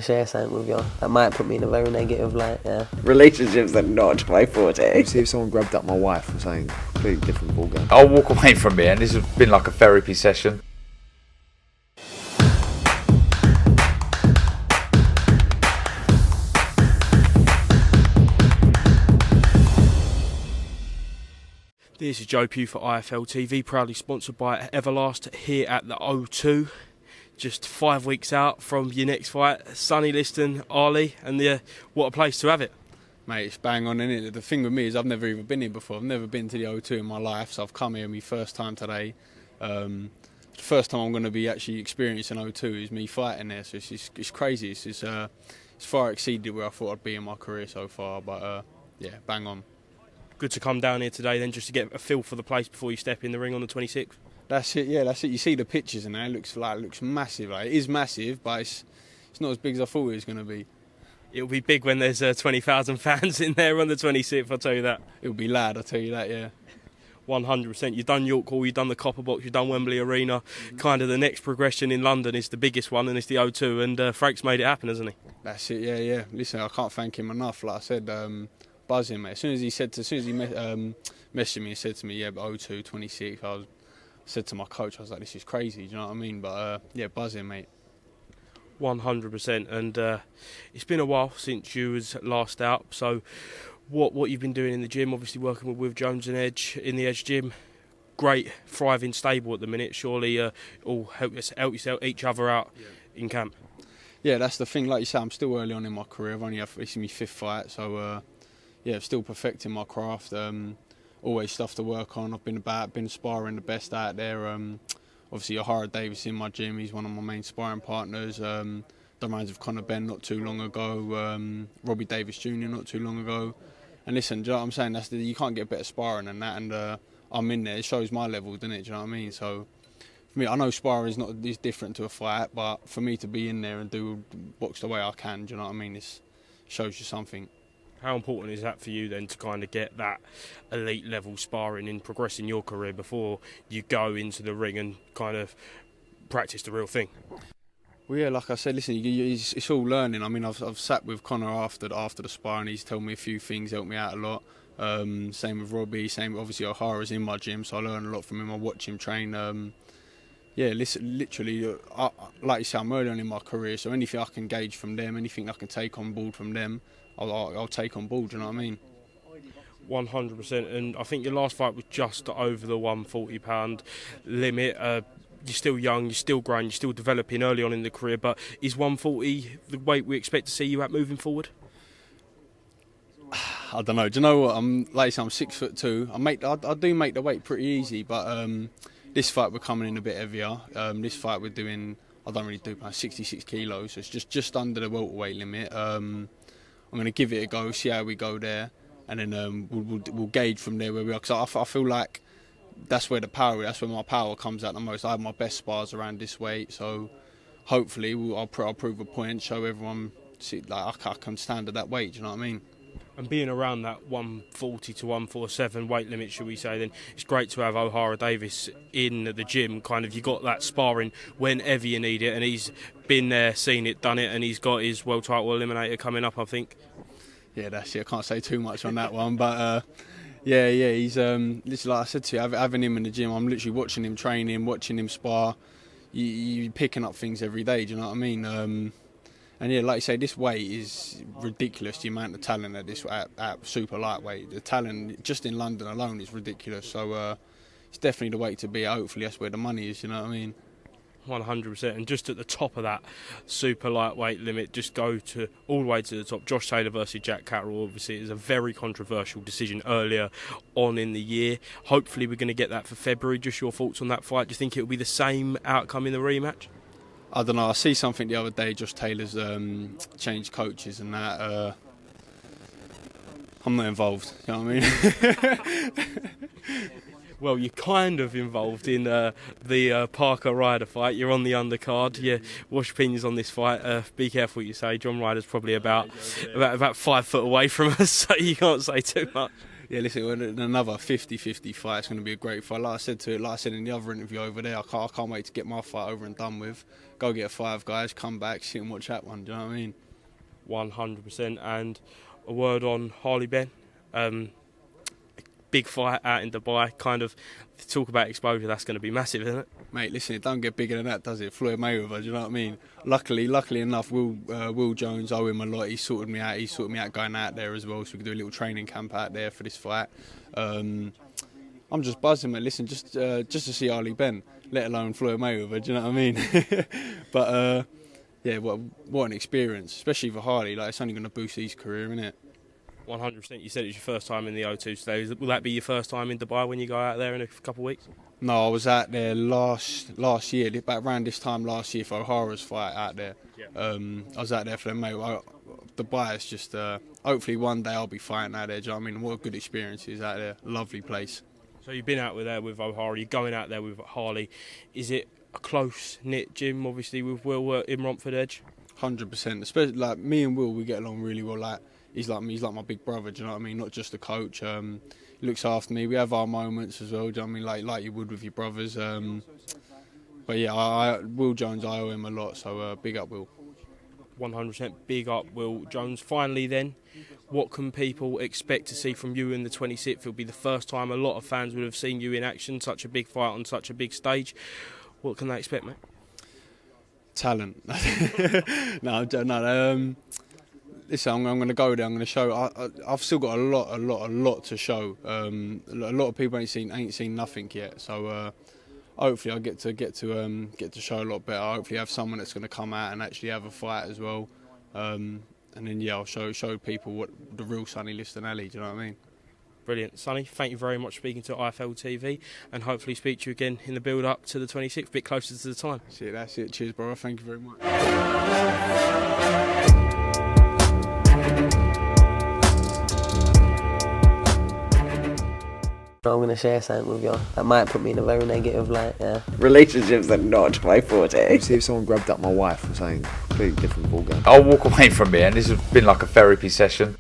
share something with you. That might put me in a very negative light, yeah. Relationships are not my forte. See if someone grabbed up my wife or something, completely different ballgame. I'll walk away from here, and this has been like a therapy session. This is Joe Pugh for IFL TV, proudly sponsored by Everlast here at the O2. Just 5 weeks out from your next fight, SONNY LISTON, Ali, and what a place to have it. Mate, it's bang on, innit? The thing with me is I've never even been here before. I've never been to the O2 in my life, so I've come here my first time today. The first time I'm going to be actually experiencing O2 is me fighting there, so it's crazy. It's far exceeded where I thought I'd be in my career so far, but yeah, bang on. Good to come down here today then, just to get a feel for the place before you step in the ring on the 26th. That's it, yeah, that's it. You see the pictures and that, it looks massive. Like, it is massive, but it's not as big as I thought it was going to be. It'll be big when there's 20,000 fans in there on the 26th, I'll tell you that. It'll be loud, I'll tell you that, yeah. 100%. You've done York Hall, you've done the Copper Box, you've done Wembley Arena. Kind of the next progression in London is the biggest one, and it's the O2, and Frank's made it happen, hasn't he? That's it, yeah. Listen, I can't thank him enough. Like I said, buzzing, mate. As soon as he messaged me and said to me, yeah, but O2, 26, I said to my coach, I was like, this is crazy, do you know what I mean? But yeah, buzzing, mate. 100%, and it's been a while since you was last out, so what you've been doing in the gym, obviously working with Jones and Edge in the Edge gym, great, thriving stable at the minute, surely all help each other out in camp. Yeah, that's the thing, like you say, I'm still early on in my career. I've only had, this is my 5th fight, so yeah, still perfecting my craft. Always stuff to work on. I've been sparring the best out there. Obviously, OHARA Davies in my gym. He's one of my main sparring partners. Done rounds with CONOR BENN not too long ago. Robbie Davis Jr. not too long ago. And listen, do you know what I'm saying? You can't get better sparring than that. And I'm in there. It shows my level, doesn't it? Do you know what I mean? So for me, I know sparring is different to a fight, but for me to be in there and do box the way I can, do you know what I mean? It shows you something. How important is that for you then to kind of get that elite level sparring in progressing your career before you go into the ring and kind of practice the real thing? Well, yeah, like I said, listen, it's all learning. I mean, I've sat with CONOR after the sparring. He's told me a few things, helped me out a lot. Same with Robbie. Same, obviously, OHARA's in my gym, so I learn a lot from him. I watch him train. Yeah, listen, literally, like you say, I'm early on in my career, so anything I can gauge from them, anything I can take on board from them, I'll take on board, do you know what I mean? 100%, and I think your last fight was just over the 140-pound limit. You're still young, you're still growing, you're still developing early on in the career, but is 140 the weight we expect to see you at moving forward? I don't know. Do you know what? Like I say, I'm 6'2". I do make the weight pretty easy, but this fight we're coming in a bit heavier. This fight we're doing, I don't really do 66 kilos, so it's just under the welterweight limit. I'm going to give it a go, see how we go there, and then we'll gauge from there where we are. Because I feel like that's where my power comes out the most. I have my best spars around this weight, so hopefully I'll prove a point, show everyone like I can stand at that weight. Do you know what I mean? And being around that 140 to 147 weight limit, should we say, then it's great to have OHARA Davies in the gym. Kind of, you got that sparring whenever you need it, and he's been there, seen it, done it, and he's got his world title eliminator coming up, I think. Yeah, that's it. I can't say too much on that one, but yeah, he's literally, like I said to you, having him in the gym, I'm literally watching him training, watching him spar. You're picking up things every day. Do you know what I mean? And yeah, like you say, this weight is ridiculous, the amount of talent at super lightweight. The talent just in London alone is ridiculous. So it's definitely the weight to be. Hopefully that's where the money is, you know what I mean? 100%. And just at the top of that super lightweight limit, just go all the way to the top. Josh Taylor versus Jack Catterall, obviously, is a very controversial decision earlier on in the year. Hopefully we're going to get that for February. Just your thoughts on that fight. Do you think it will be the same outcome in the rematch? I don't know. I see something the other day. Josh Taylor's changed coaches and that. I'm not involved. You know what I mean? Well, you're kind of involved in the Parker Ryder fight. You're on the undercard. Yeah, what's your opinions on this fight? Be careful what you say. John Ryder's probably about 5 foot away from us, so you can't say too much. Yeah, listen, another 50-50 fight. It's going to be a great fight. Like I said in the other interview over there, I can't wait to get my fight over and done with. Go get 5 guys, come back, sit and watch that one. Do you know what I mean? 100%. And a word on Harley Ben. Big fight out in Dubai. Kind of talk about exposure. That's going to be massive, isn't it? Mate, listen, it don't get bigger than that, does it? Floyd Mayweather, do you know what I mean? Luckily enough, Will Jones, owe him a lot. He sorted me out. He sorted me out going out there as well, so we could do a little training camp out there for this fight. I'm just buzzing, mate. Listen, just to see Harley Ben, let alone Floyd Mayweather. Do you know what I mean? But yeah, what an experience, especially for Harley. Like, it's only going to boost his career, isn't it? 100%. You said it's your first time in the O2 today. Will that be your first time in Dubai when you go out there in a couple of weeks? No, I was out there last year, about around this time last year for OHARA's fight out there. Yeah. I was out there for them, mate. Dubai is just, hopefully one day I'll be fighting out there. Do you know what I mean? What a good experience is out there. Lovely place. So you've been out there with OHARA, you're going out there with Harley. Is it a close-knit gym, obviously, with Will in Romford Edge? 100%. Especially, like, me and Will, we get along really well. Like, he's like me, he's like my big brother, do you know what I mean? Not just a coach. He looks after me. We have our moments as well, do you know what I mean? Like you would with your brothers. But yeah, Will Jones, I owe him a lot, so big up Will. 100% big up Will Jones. Finally then, what can people expect to see from you in the 26th? It'll be the first time a lot of fans would have seen you in action, such a big fight on such a big stage. What can they expect, mate? Talent. No. Listen, I'm going to go there. I'm going to show. I've still got a lot to show. A lot of people ain't seen nothing yet. So hopefully I get to show a lot better. Hopefully have someone that's going to come out and actually have a fight as well. And then yeah, I'll show people what the real Sonny Liston alley. Do you know what I mean? Brilliant, Sonny. Thank you very much for speaking to IFL TV, and hopefully speak to you again in the build-up to the 26th, a bit closer to the time. That's it. Cheers, brother. Thank you very much. I'm going to share something with you that might put me in a very negative light, yeah. Relationships are not my forte. See if someone grabbed up my wife and saying completely different ballgame. I'll walk away from it, and this has been like a therapy session.